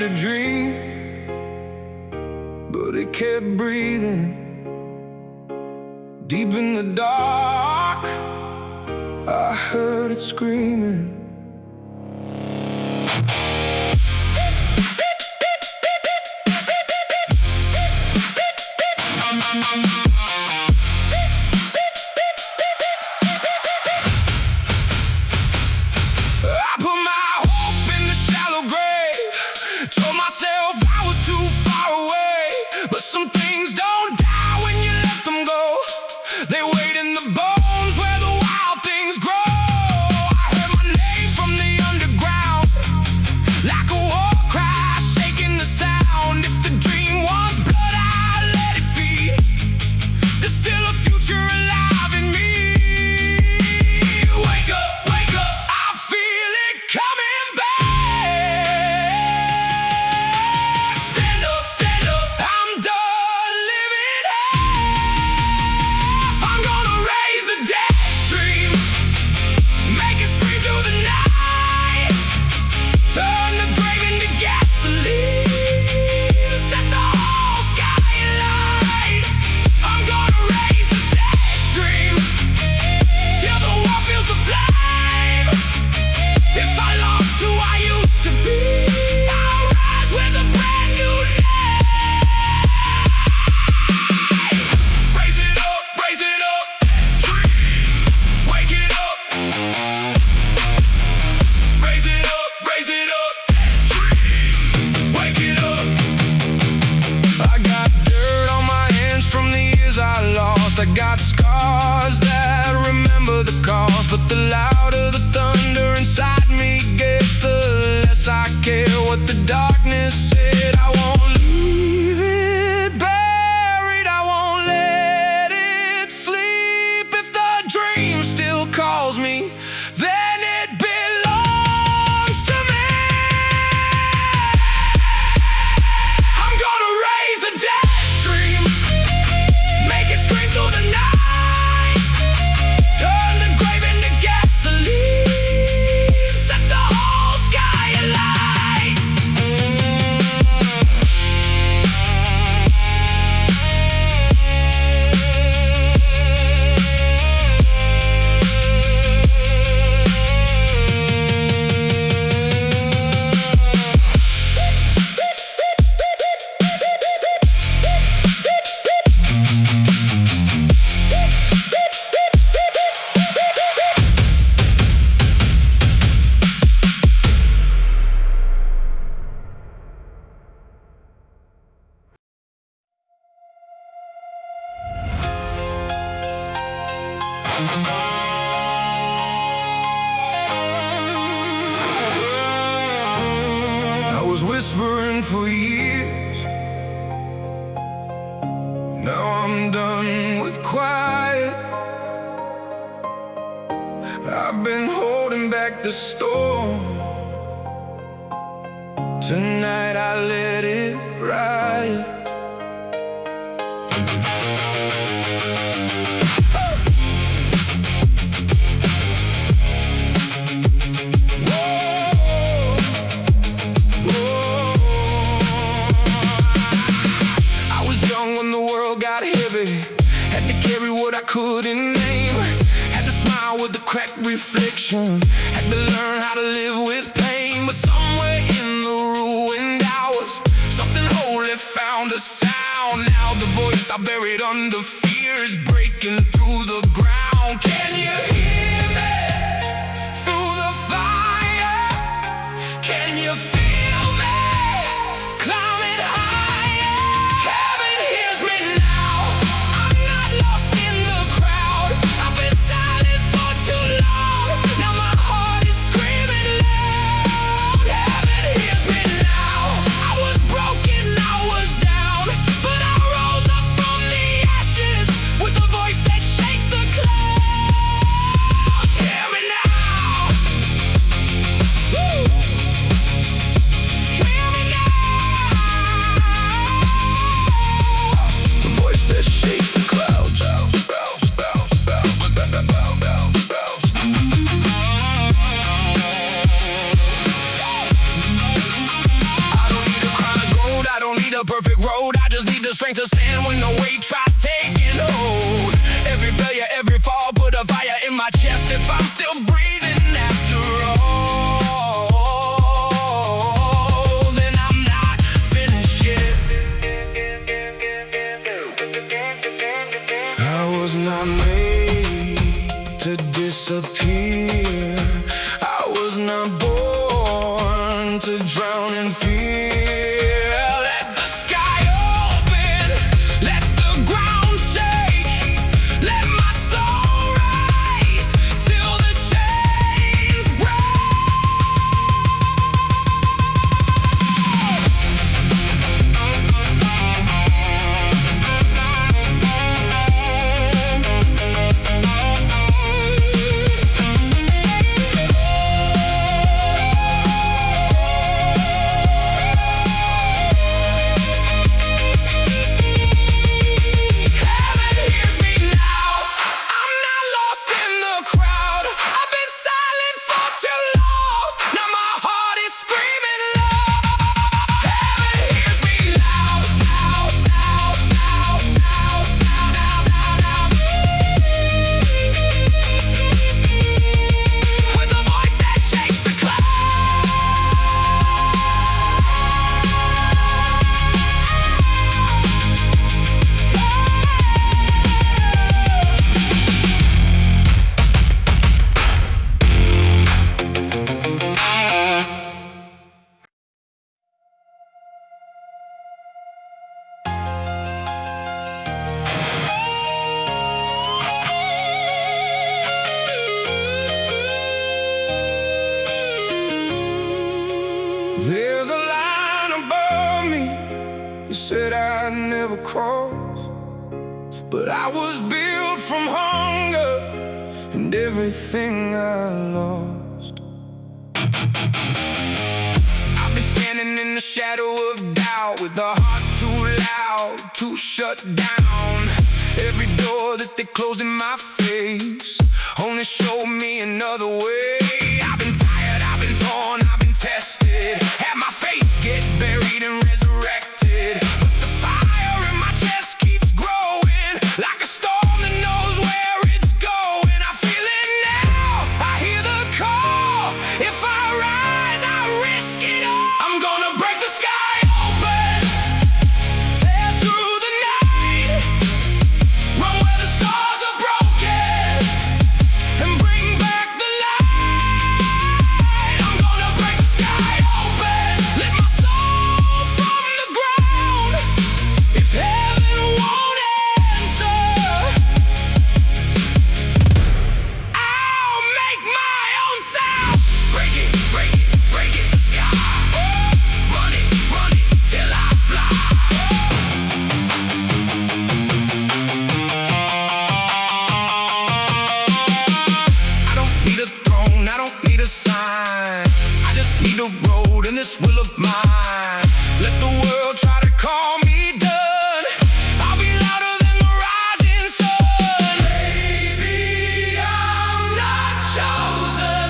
a dream, but it kept breathing. Deep in the dark, I heard it screaming. I put my hope in the shallow grave, told myself I was too far away. But some things don't die when you let them go. They wait in the bones where the wild things grow. I heard my name from the underground, like a war cry shaking the sound. If the dream wants blood, I'll let it feed. There's still a future alive in me. Wake up, wake up, I feel it coming back. Stand up, I'm done living half. I'm gonna raise the dead dream, make it scream through the night, turn the grave into gasoline, set the whole sky alight. I'm gonna raise the dead dream, till the world feels the flame. If I lost who I used to be, I'll rise with a brand new name. Raise it up, dream, wake it up. Raise it up, dream, wake it up. I got dirt on my hands from the years I lost. I got scars that remember the cost. But the louder the thunder inside me gets, the less I care what the darkness said. I won't leave it buried, I won't let it sleep. If the dream still calls me, then it belongs to me. I'm gonna raise the dead dream, make it scream through the night, turn the grave into gasoline, set the whole sky alight. I was whispering for years, now I'm done with quiet. I've been holding back the storm, tonight I let it riot. I was young when the world got heavy, had to carry what I couldn't name, had to smile with the cracked reflection, had to learn how to live with pain. But somewhere in the ruined hours, something holy found a sound. Now the voice I buried under fear is breaking through the ground. Can you hear me through the fire? Can you feel me climbing higher? Heaven hears me now, I'm not lost in the crowd. I've been silent for too long, now my heart is screaming loud. Heaven hears me now, I was broken, I was down, but I rose up from the ashes with a voice that shakes the clouds. was not made to disappear. I was not born to drown in fear. Let the sky open, let the ground shake, let my soul rise till the chains There's a line above me you said I'd never cross, but I was built from hunger and everything I lost. I've been standing in the shadow of doubt with a heart too loud to shut down. Every door that they closed in my face only showed me another way. I've been tired, I've been torn, I've been tested, had my faith get buried and resurrected, but the fire in my chest keeps growing like a storm that knows where it's going. I feel it now, I hear the call. If I rise, I risk it all. I'm gonna break the sky open, tear through the night, run where the stars are broken, and bring back the light. I'm gonna break the sky open, lift my soul from the ground. If heaven won't answer, I'll make my own sound. Break it, break it, break it, the sky. Run it till I fly. I don't need a throne, I don't need a sign. I just need a road in this will of mine. Let the world try to call me done, I'll be louder than the rising sun. Maybe I'm not chosen,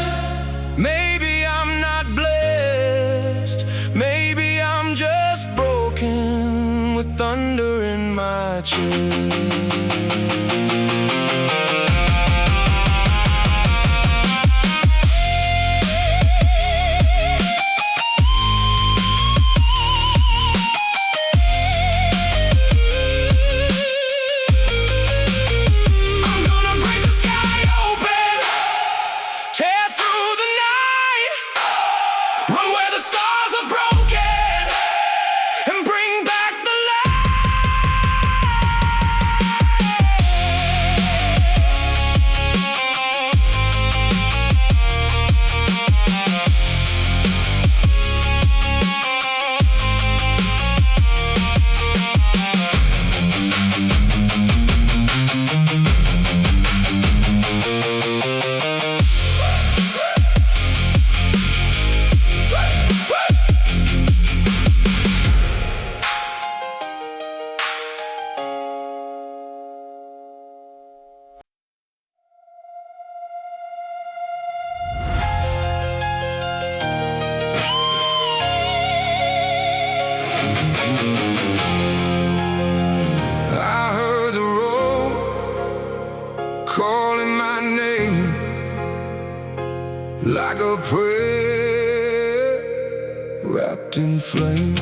maybe I'm not blessed, maybe I'm just broken with thunder in my chest. I'm gonna break the sky open, tear through the night, run where the stars are broken, and bring back the I heard the road calling my name like a prayer wrapped in flame.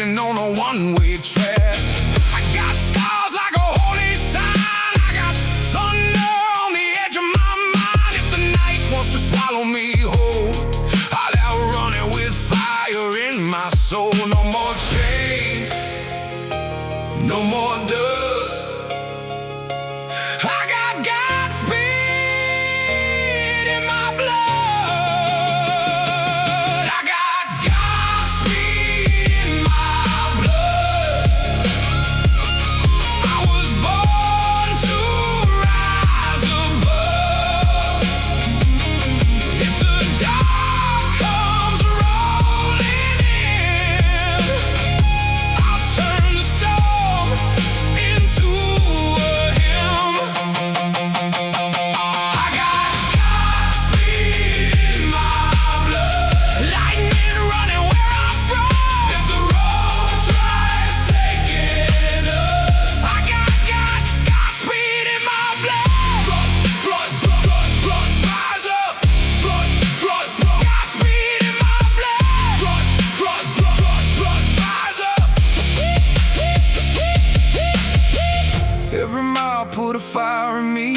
running on a one-way track. I got scars like a holy sign. I got thunder on the edge of my mind. If the night wants to swallow me whole, I'll outrun it with fire in my soul. No more chains, no more dust. I got Godspeed in my blood. I got Godspeed in my blood. I was born to rise above. If the dark comes rolling in, I'll turn the storm into a hymn. I got Godspeed in my blood. Lightning running where I'm from. If the road tries taking us, I got Godspeed in my blood. Blood, blood, blood, blood, rise up. Blood, blood, blood, Godspeed in my blood. Blood, blood, blood, blood, blood, rise up. Every mile put a fire in me.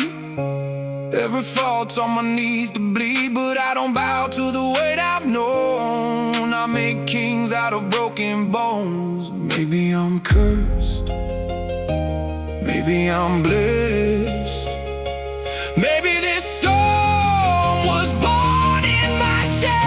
Every fault's on my knees to bleed, but I don't bow to the weight I've known. I make kings out of broken bones. Maybe I'm cursed, maybe I'm blessed. Maybe this storm was born in my chest.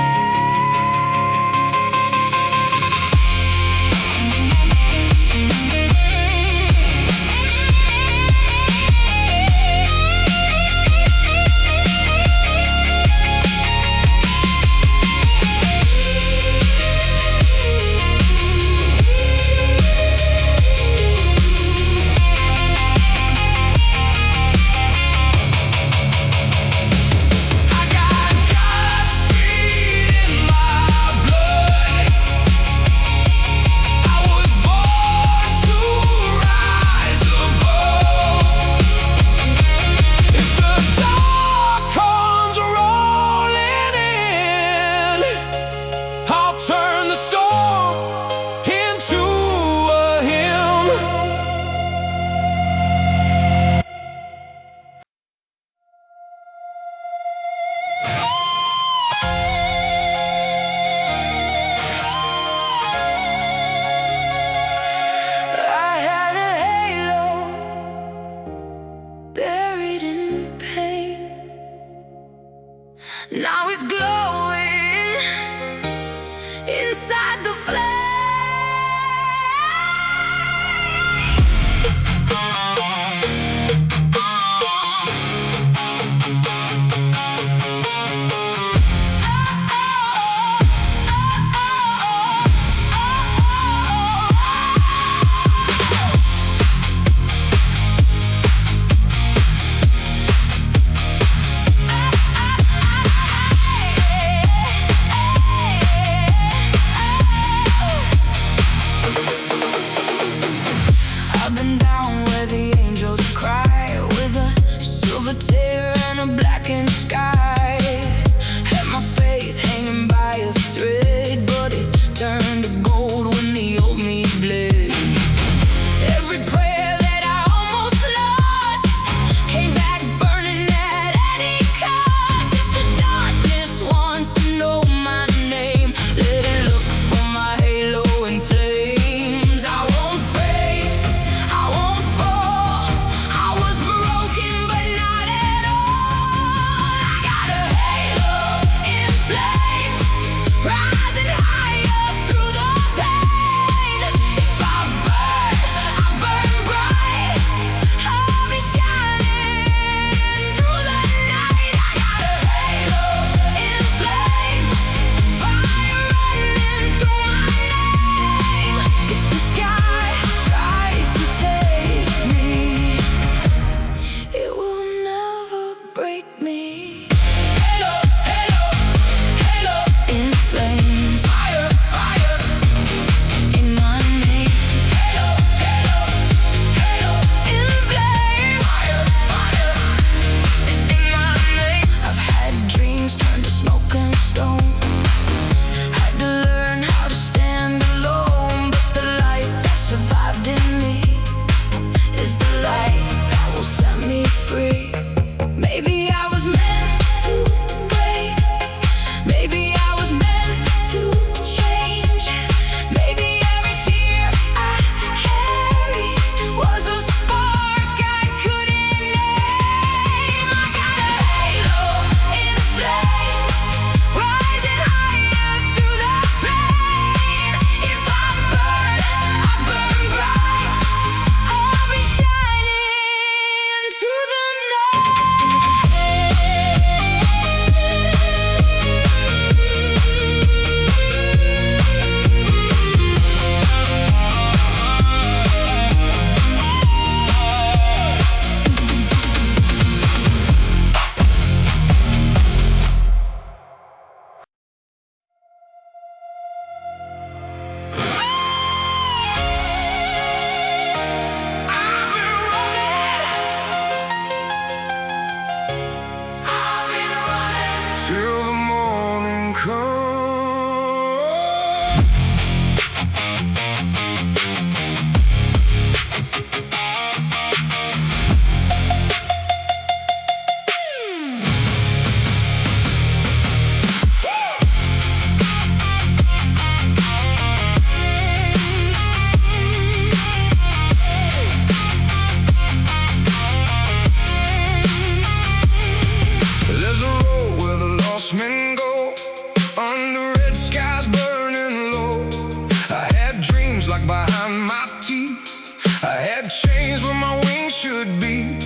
back behind my teeth. I had chains where my wings should be.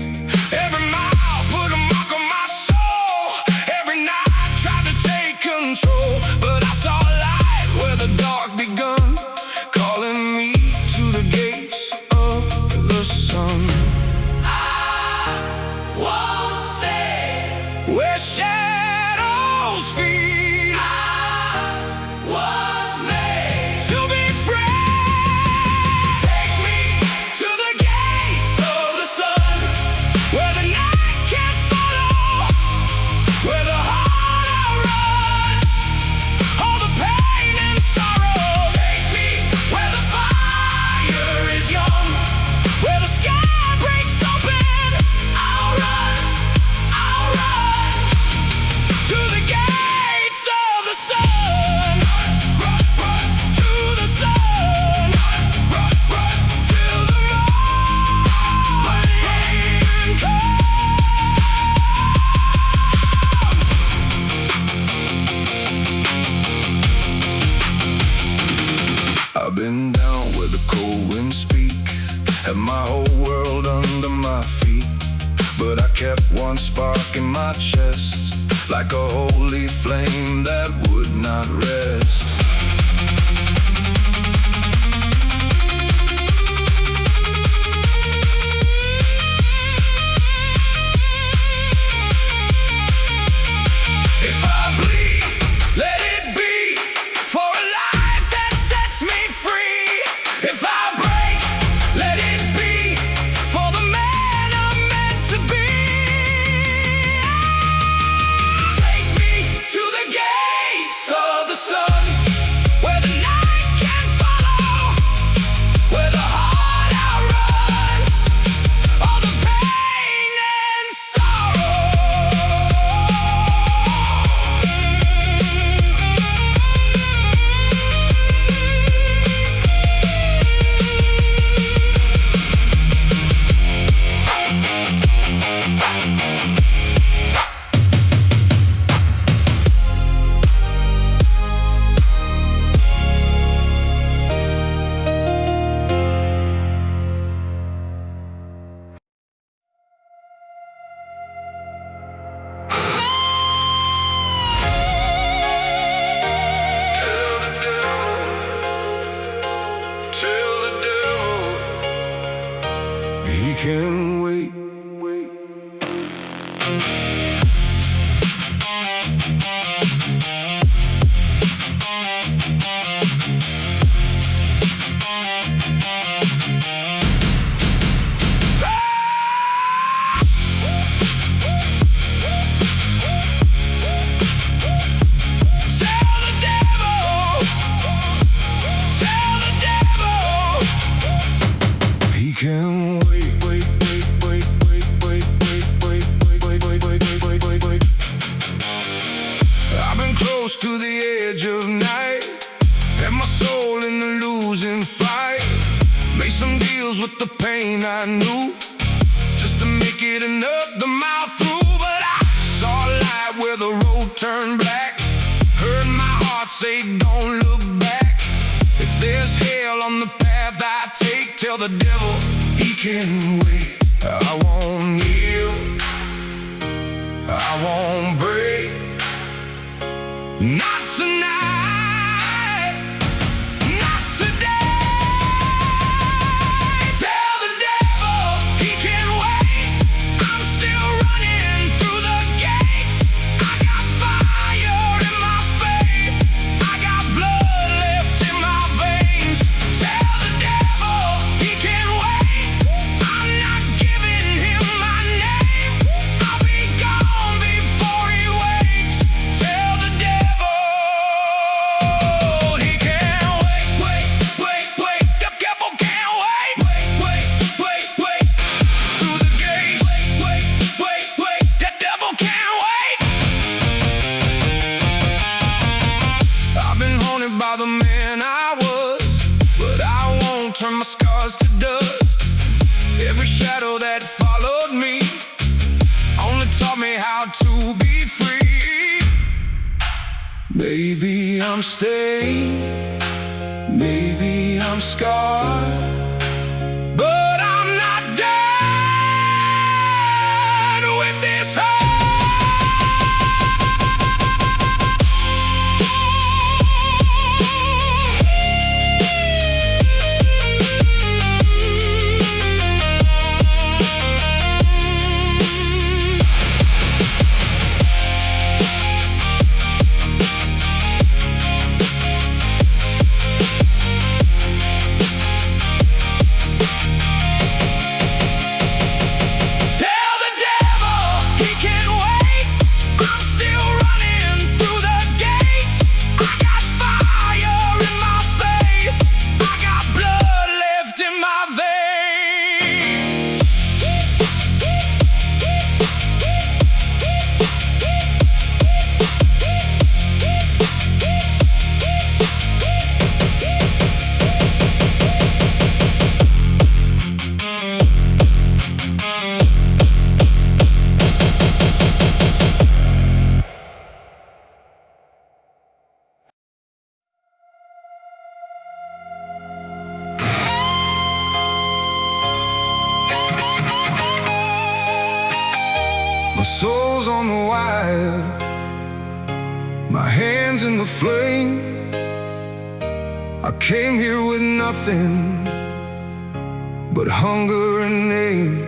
Every mile put a mark on my soul. Every night tried to take control, but I saw light where the dark begun, calling me to the gates of the sun. I won't stay where shadows feed. I was made to be free. Take me to the gates of the sun, where the night can't follow, where the heart outruns all the pain and sorrow. Take me where the fire is young, where the sky breaks open. I'll run to the gates of the sun. Run, run to the sun. Run, run till the morning comes. I've been down where the cold winds speak, had my whole world under my feet, but I kept one spark in my chest, like a holy flame that would not rest. If I bleed, let it be for a life that sets me free. If I break, let it be for the man I'm meant to be. Take me to the gates of the sun, where the night can't follow, where the heart outruns all the pain and sorrow. Till the devil, he can wait. He can wait, wait, wait, wait, wait, wait, wait, wait, wait, wait, wait, wait, wait, wait, wait. I've been close to the edge of night, had my soul in the losing fight. Made some deals with the pain I knew, just to make it another mile through. But I saw light where the road turned black, heard my heart say don't look back. If there's hell on the path I take, tell the devil he can wait. I won't kneel, I won't break, not tonight, not today. Tell the devil he can wait. I'm still running through the gates. I got fire in my faith, I got blood left in my veins. Tell the devil he can wait. I'm not giving him my name, I'll be gone before he wakes. Tell the devil he can wait, wait, wait, wait. The devil can't wait. Wait, wait, wait, wait. Through the gates. Wait, wait, wait, wait. The devil can't wait. I've been haunted by the man I was, but I won't turn my scars to dust. Every shadow that followed me only taught me how to be free. Maybe I'm staying, maybe I'm scarred, but I'm not done with this hurt. My soul's on the wire, my hands in the flame. I came here with nothing but hunger and aim.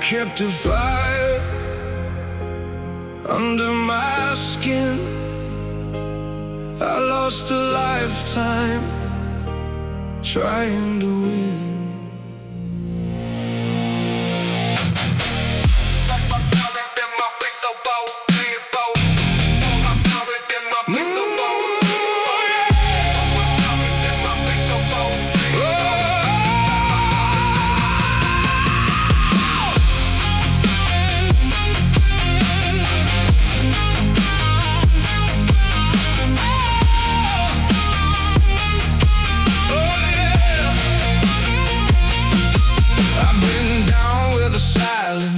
kept a fire under my skin. I lost a lifetime trying to win.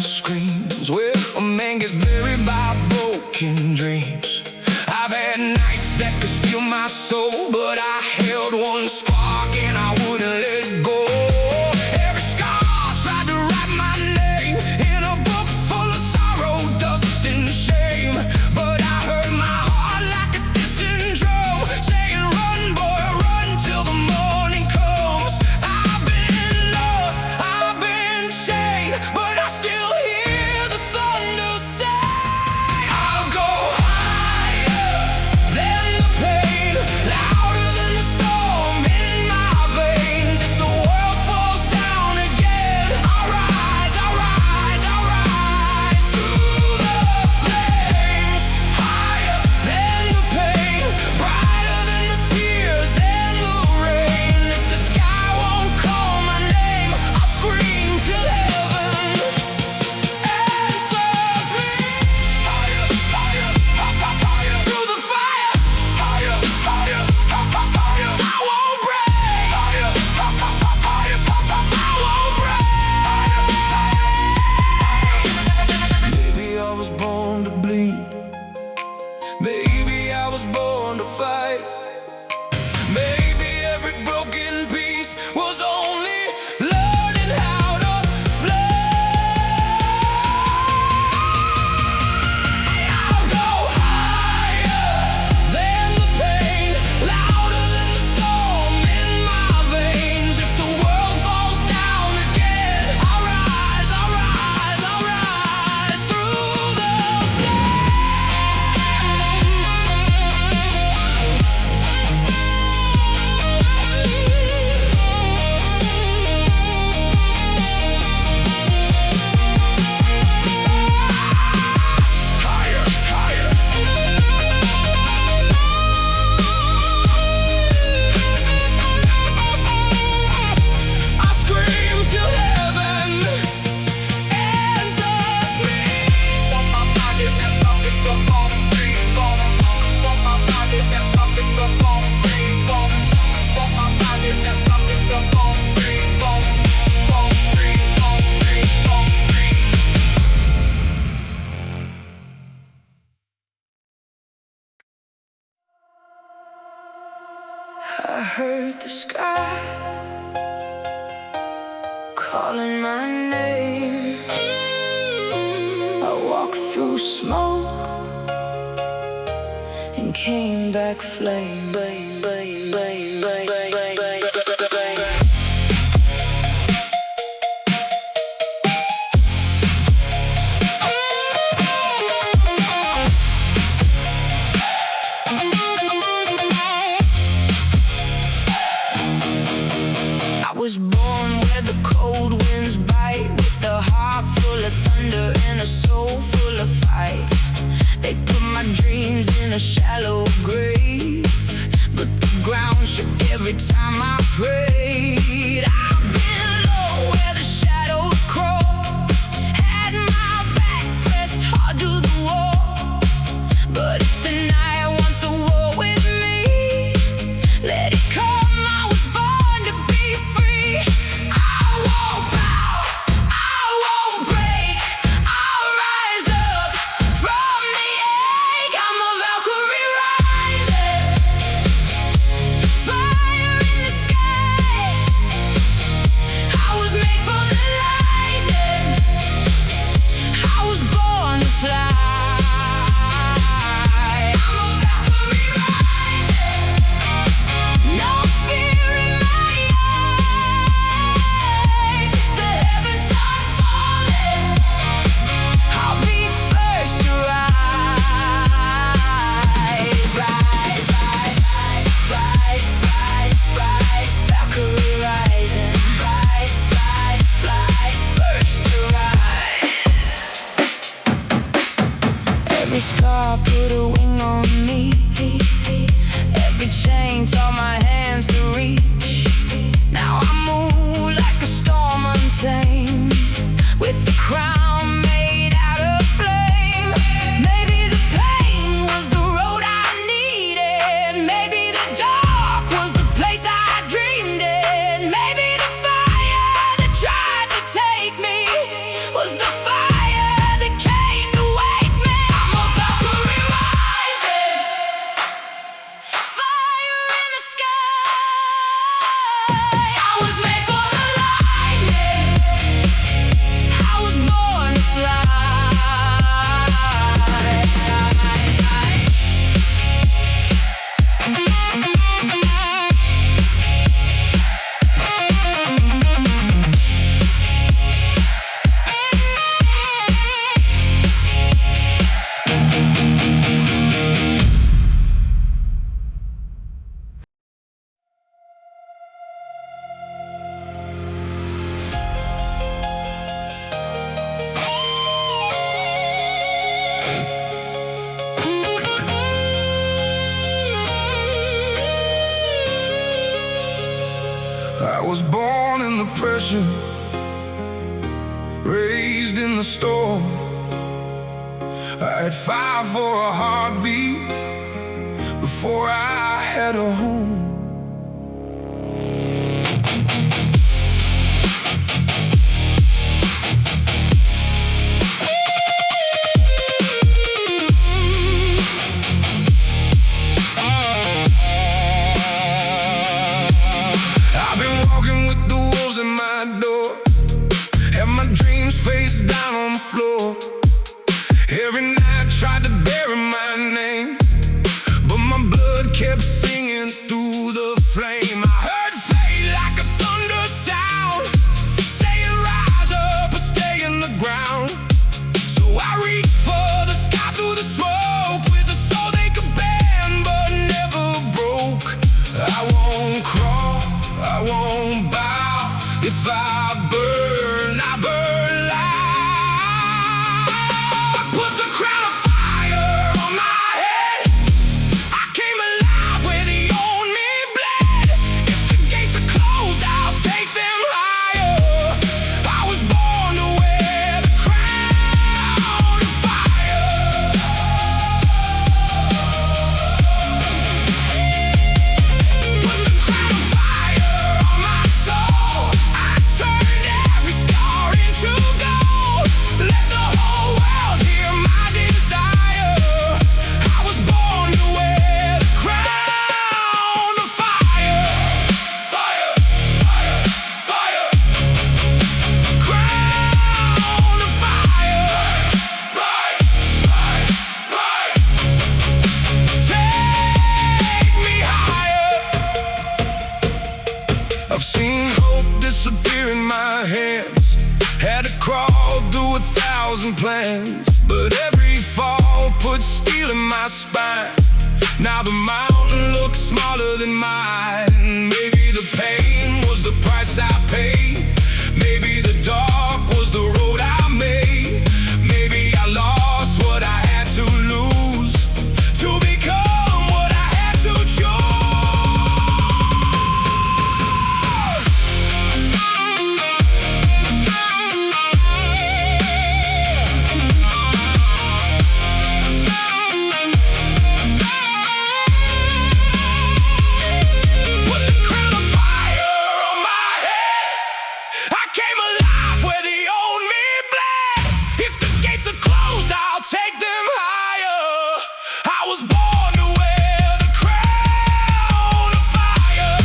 Screams where a man gets buried by broken dreams. I've had nights that could steal my soul, but I held one spark and I wouldn't let go. Every scar tried to write my name in a book full of sorrow, dust and shame. But I heard my heart like a distant drum saying, run boy, run till the morning comes. I've been lost, I've been chained, but I still maybe I was born to fight. Maybe every broken piece was only learning how to fly. I'll go higher than the pain, louder than the storm in my veins. If the world falls down again, I'll rise, I'll rise, I'll rise through the I heard the sky calling my name. I walked through smoke and came back flame. Bang, bang, bang, bang, bang, bang, bang, bang. I was born where the cold winds bite, with a heart full of thunder and a soul full of fight. They put my dreams in a shallow grave, but the ground shook every time I prayed. I've been low where the shadows crawl, had my back pressed hard to the wall. But if the night wants a war with me, let it come. Fire in the sky. was born in the pressure, raised in the storm. I had fire for a heartbeat before I had a home. I've been walking with the wolves at my door, and my dreams face down on the floor. Every night I tried to bury my name, but my blood kept singing through the flame. I heard fate like a thunder sound, saying rise up or stay in the ground. So I reached for the sky through the smoke, with a soul they could bend but never broke. I won't crawl, I won't bow. If I burn, I burn loud. Put the crown of fire on my head. I came alive where the old me bled. If the gates are closed, I'll take them higher. I was born to wear the crown of fire. Put the crown of fire on my soul. I turned every scar into gold. Let the whole world hear my desire. I was born to wear the crown of fire. Fire, fire, fire. Crown of fire. Rise, rise, rise. Take me higher. I've seen hope disappear in my hands, had to crawl through 1,000 plans, but every fall put steel in my spine. Now the mountain looks smaller than mine. Maybe the pain was the price I paid. Maybe the dark was the road I made. Maybe I lost what I had to lose to become what I had to choose. Put the crown of fire on my head. I came alive where the old me bled. If the gates are closed, I'll take them higher. I was born to wear the crown of fire.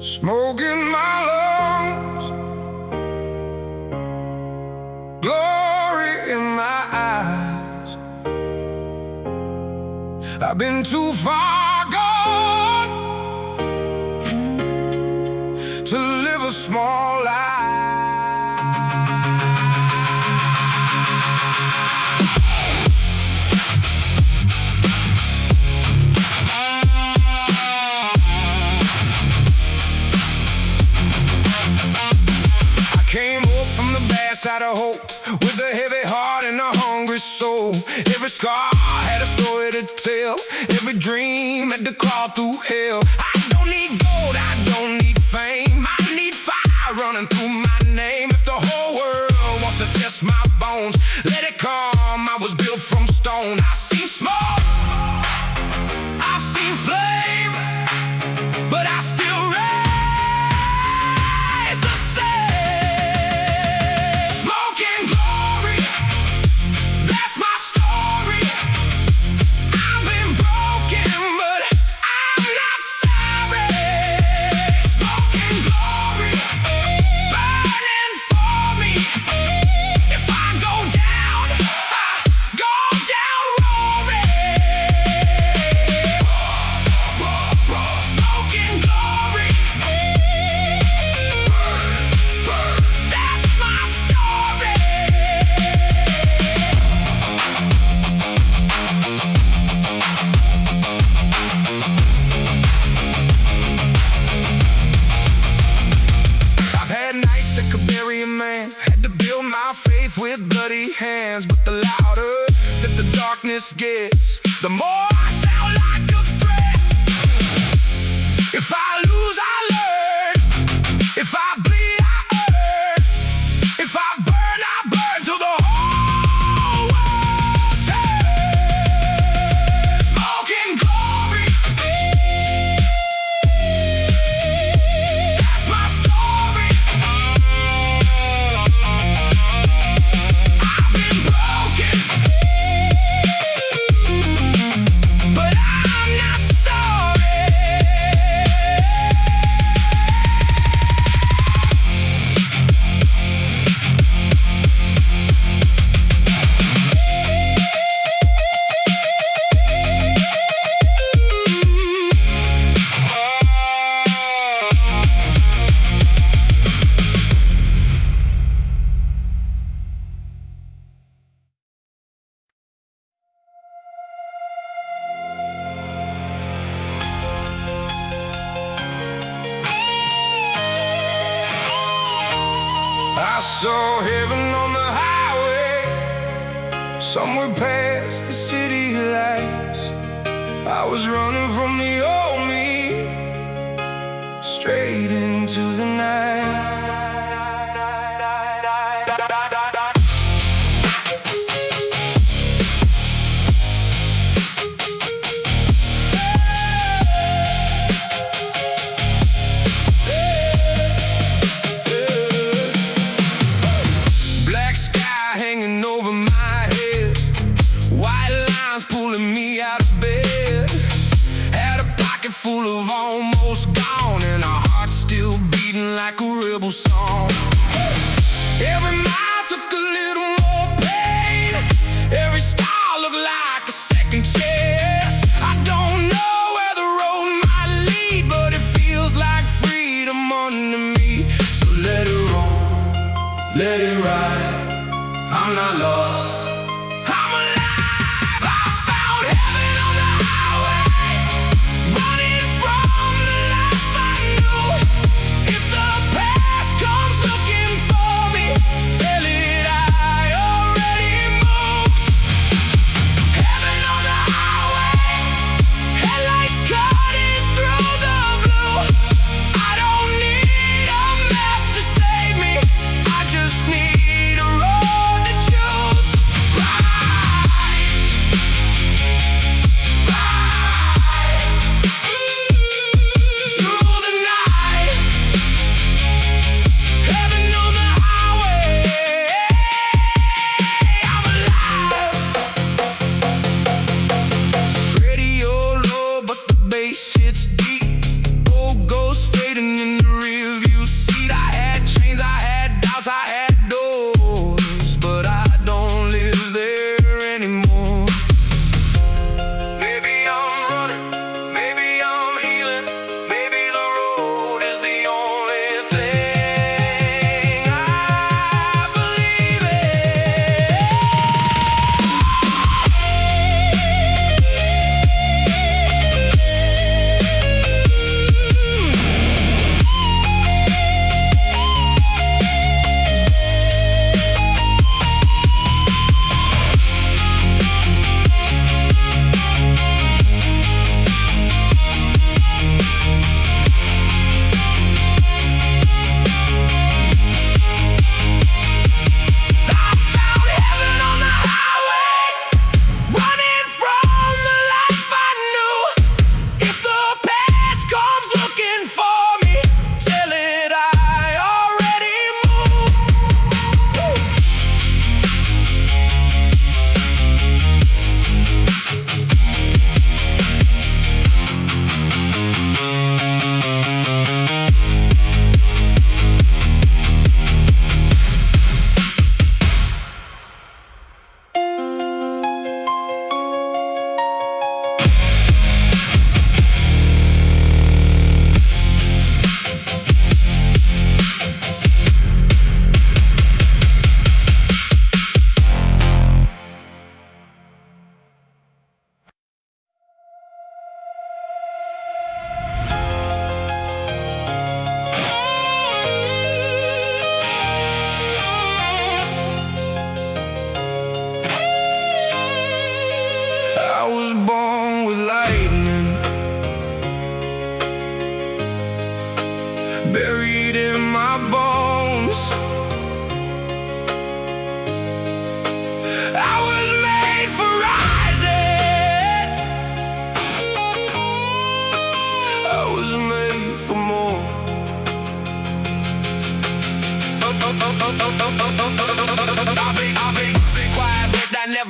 Smoke in my lungs, glory in my eyes. I've been too far gone to live a small life. Came up from the bad side of hope, with a heavy heart and a hungry soul. Every scar had a story to tell, every dream had to crawl through hell. I don't need gold, I don't need fame, I need fire running through my name. If the whole world wants to test my bones, let it come, I was built from stone. I've seen smoke, I've seen flame, but I still rise. with bloody hands. But the louder that the darkness gets, the more I sound like a threat. If I lose, I learn. If I bleed, I earn. If I burn till the whole world turns. Smoking glory, that's my story. I've been broken, but I'm not sorry. I saw heaven on the highway, somewhere past the city lights. I was running from the old me, straight into the night. Hanging over my head, white lines pulling me out of bed. Had a pocket full of almost gone, and a heart still beating like a rebel song. Every mile took a little more pain, every star looked like a second chance. I don't know where the road might lead, but it feels like freedom under me. So let it roll, let it ride. I'm not lost, I'm alive. I found heaven on the highway, running from the life I knew. If the past comes looking for me, tell it I already moved. Heaven on the highway, headlights cutting through the blue. I don't need a map to save me, I just need a road to choose.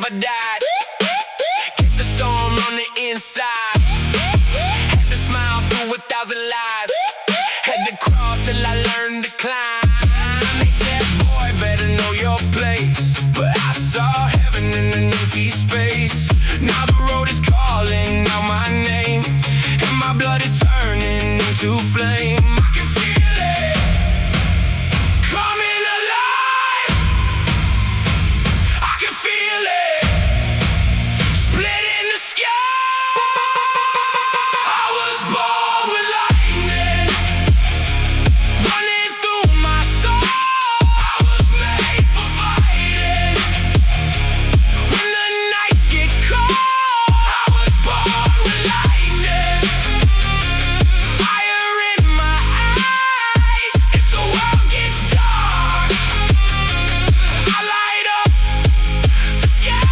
I died. Get the storm on the inside. Had to smile through 1,000 lies. Had to crawl till I learned to climb. They said, boy, better know your place. But I saw heaven in an empty space. Now the road is calling out my name, and my blood is turning into flame. I can feel it coming alive. I can feel it splitting the sky. I was born with lightning running through my soul. I was made for fighting when the nights get cold. I was born with lightning, fire in my eyes. If the world gets dark, I light up the sky.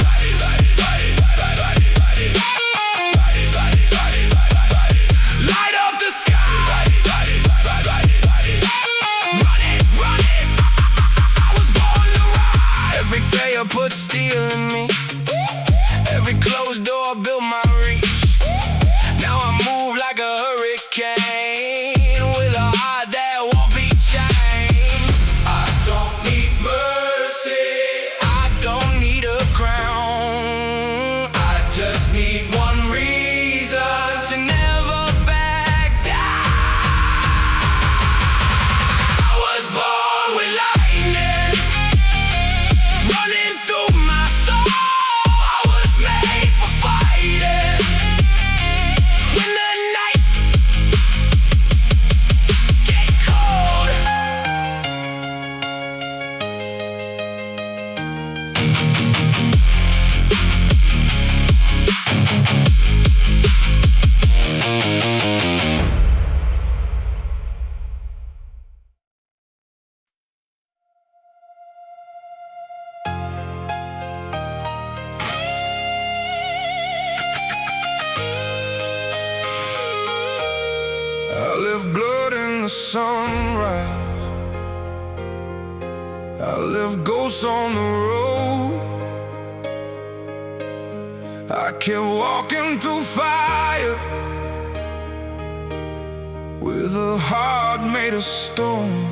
Light it, light it, light it, light it, light it, light it, light it, light it, light it, light it, light up the sky. Light it, light it, light it, light it, light it. Run it, run it. I was born to ride. Every failure put steel in me. Every closed door built my reach. Now I move like a hurricane with a heart that won't be chained. I don't need mercy, I don't need a crown. I just need one reason to never back down. I was born with lightning running through my soul. I was made for fighting when the nights get cold. I live blood in the sunrise. I live ghosts on the road. I kept walking through fire with a heart made of stone.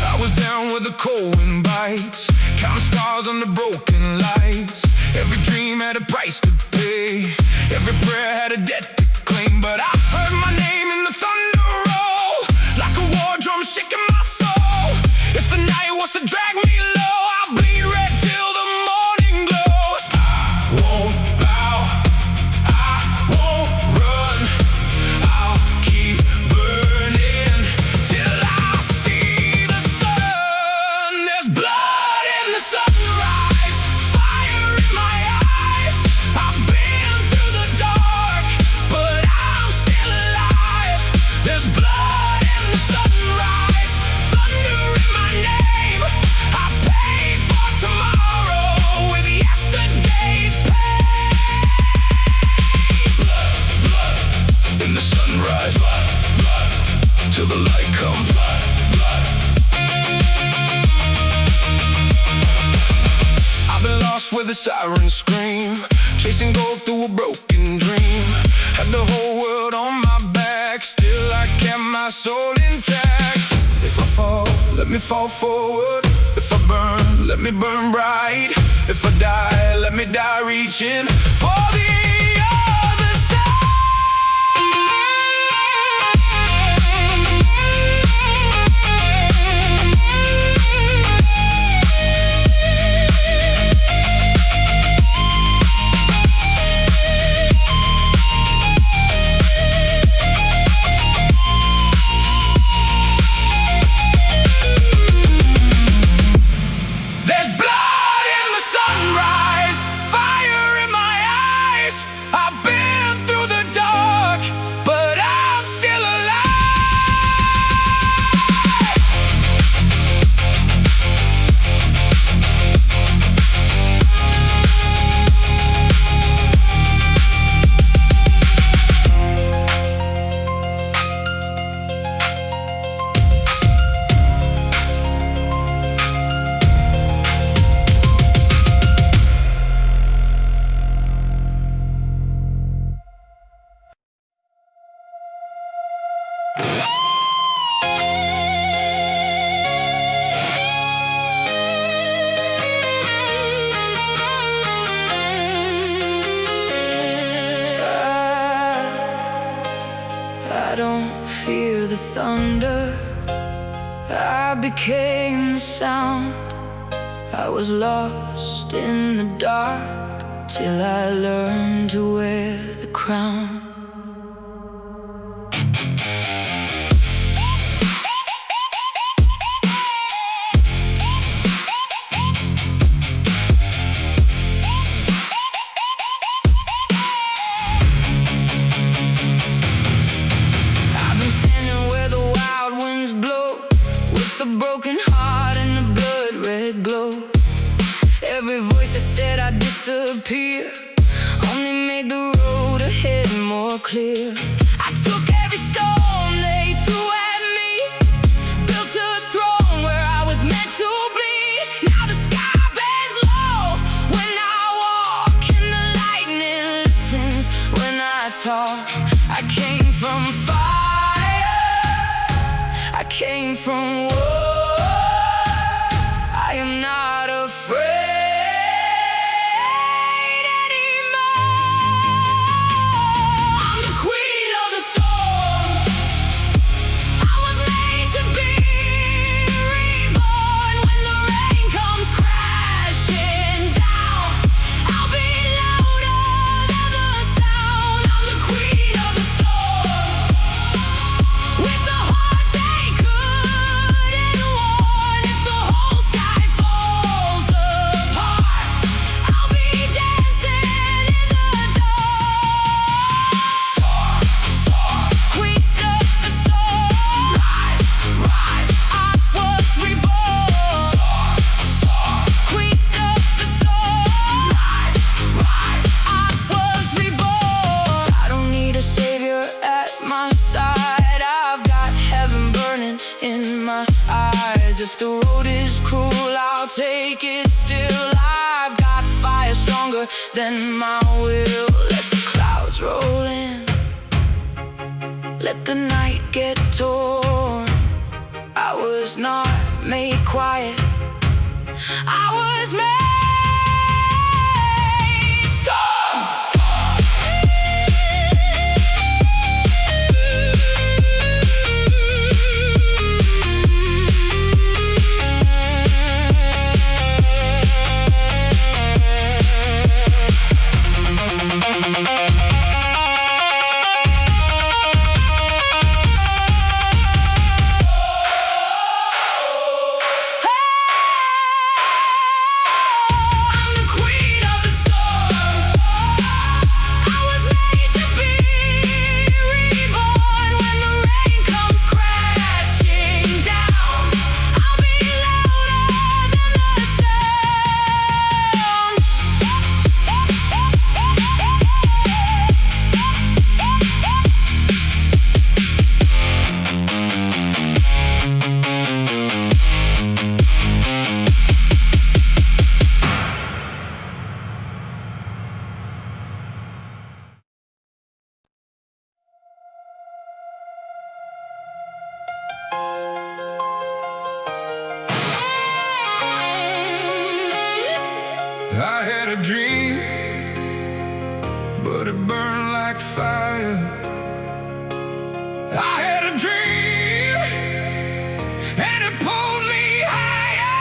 I was down where the cold wind bites, counting stars on the broken lights. Every dream had a price to pay, every prayer had a debt to claim. But I heard my name in the thunder roll, like a war drum shaking my soul. If the night wants to drag me low, I'll bleed red till the morning glows. I won't bow, I won't run, I'll keep burning till I see the sun. There's blood in the sunrise, fire in my eyes. I've been through the dark, but I'm still alive. There's blood in the sunrise, thunder in my name. I paid for tomorrow with yesterday's pain. Blood, blood in the sunrise, blood, blood till the light comes. Blood, blood. I've been lost where the sirens scream, chasing gold through a broken dream. Had the whole world on my back, still I kept my soul intact. If I fall, let me fall forward. If I burn, let me burn bright. If I die, let me die reaching for the other side. There's blood in the sunrise, fire in my eyes. I became the sound. I was lost in the dark till I learned to wear the crown. A broken heart and a blood-red glow. Every voice that said I'd disappear only made the road ahead more clear. I took every stone they threw at me, built a throne where I was meant to bleed. Now the sky bends low when I walk, and the lightning listens when I talk. I came from fire, I came from war. I am not afraid anymore. I'm the queen of the storm. I was made to be reborn. When the rain comes crashing down, I'll be louder than the sound. I'm the queen of the storm. With the heart they couldn't warn. If the whole sky falls apart, I'll be dancing in the dark. Storm, storm, queen of the storm. Rise, rise, I was reborn. Storm, storm, queen of the storm. Rise, rise, I was reborn. I don't need a savior at my side. I've got heaven burning in my eyes. If the road is cruel, I'll take it still. I've got fire stronger than my will. Let the clouds roll in, let the night get torn. I was not made quiet, I was made storm. I'm the queen of the storm. I was made to be reborn. When the rain comes crashing down, I'll be louder than the sound. I had a dream, but it burned like fire. I had a dream, and it pulled me higher.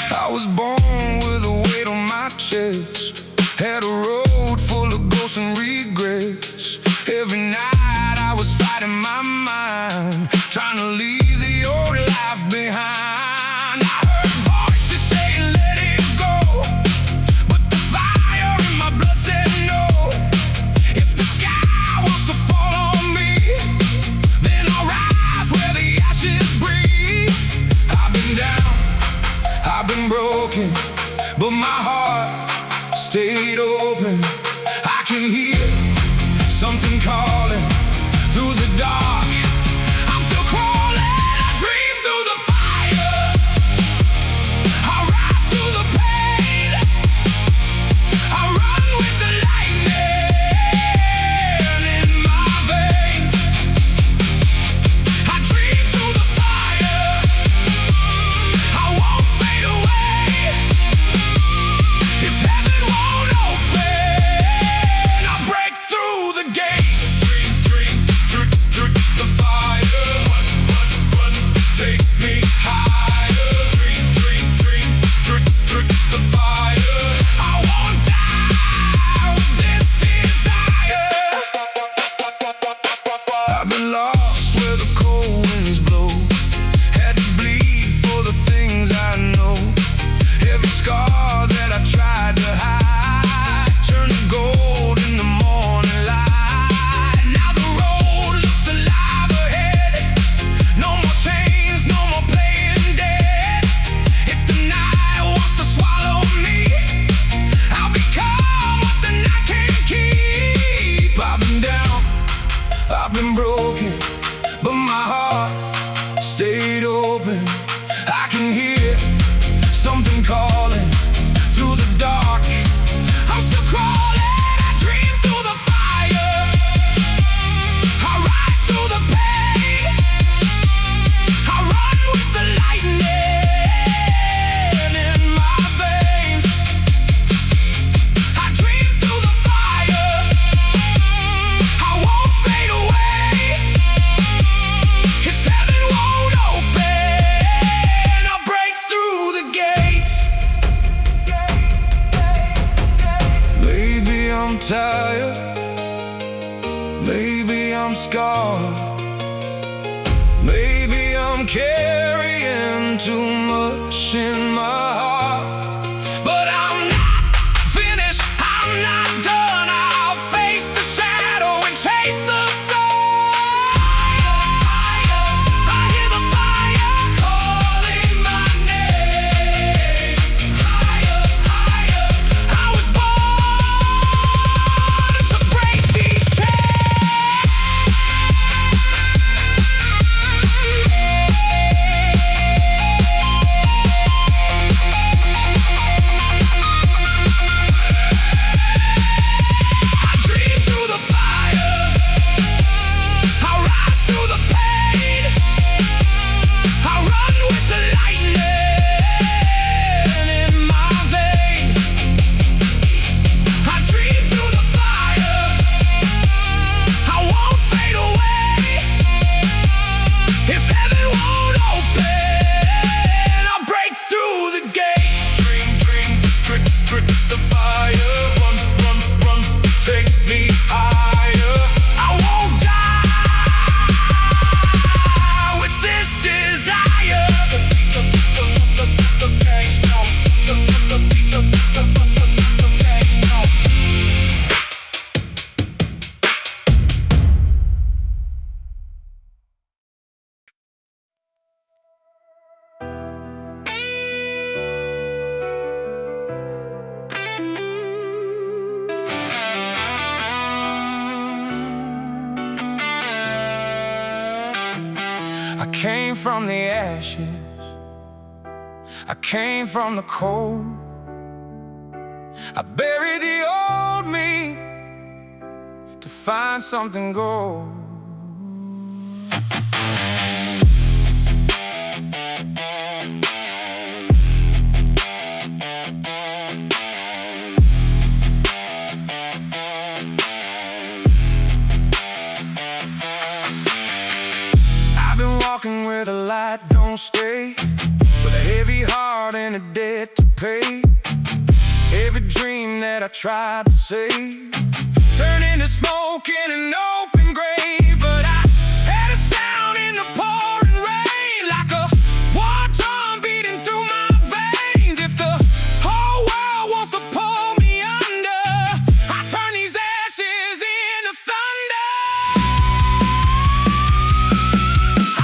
I was born with a weight on my chest, had a road full of ghosts and regrets. stayed open. I can hear something calling through the dark. I'm still crawling, I dream through the fire. I rise through the pain. I run with the lightning in my veins. I dream through the fire. I won't fade away. If heaven won't open, I'll break through the gates. Maybe I'm tired, maybe I'm scarred, maybe I'm carrying too much in my heart. But I'm not finished, I'm not done. I'll face the shadow and chase the sun. I hear the fire calling my name. Higher, higher. I was born to break these chains. I dream through the fire. I rise through the pain. I run with the lightning in my veins. I dream through the fire. I won't fade away. If heaven won't open, I'll break through the gates. Dream, dream, trick, trick the fire. Run, run, run, take me higher. I won't die with this desire. I came from the ashes, I came from the cold. I buried the old me to find something gold. I've been walking where the light don't stay, with a heavy heart and a debt to pay. Every dream that I tried to save turned into smoke in an open grave. But I had a sound in the pouring rain, like a war drum beating through my veins. If the whole world wants to pull me under, I turn these ashes into thunder.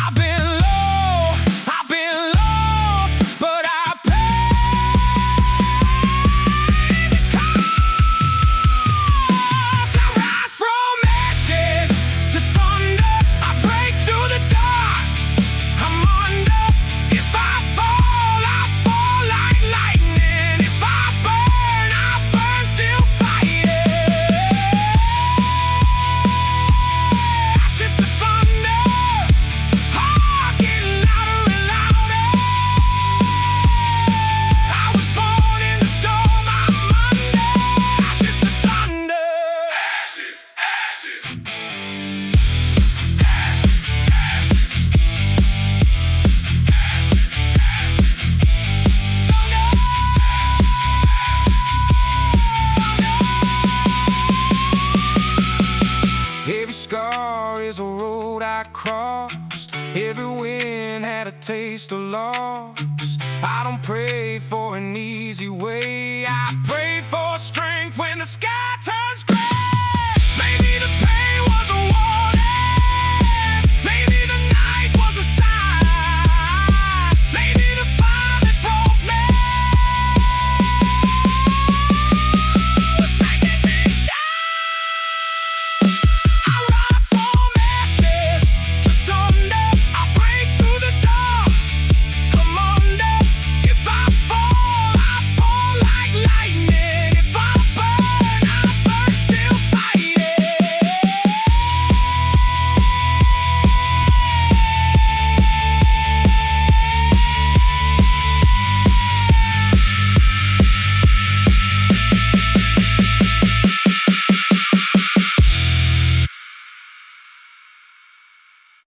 I've been low, I've been lost, but I paid the cost. I rise from ashes to thunder. I break through the dark, I'm under. If I fall like lightning. If I burn still fighting. Ashes to thunder, heart getting louder and louder. I was born in the storm, I'm under. Ashes to thunder. Ashes, ashes. Every scar is a road I crossed. Every win had a taste of loss. I don't pray for an easy way, I pray for strength when the sky turns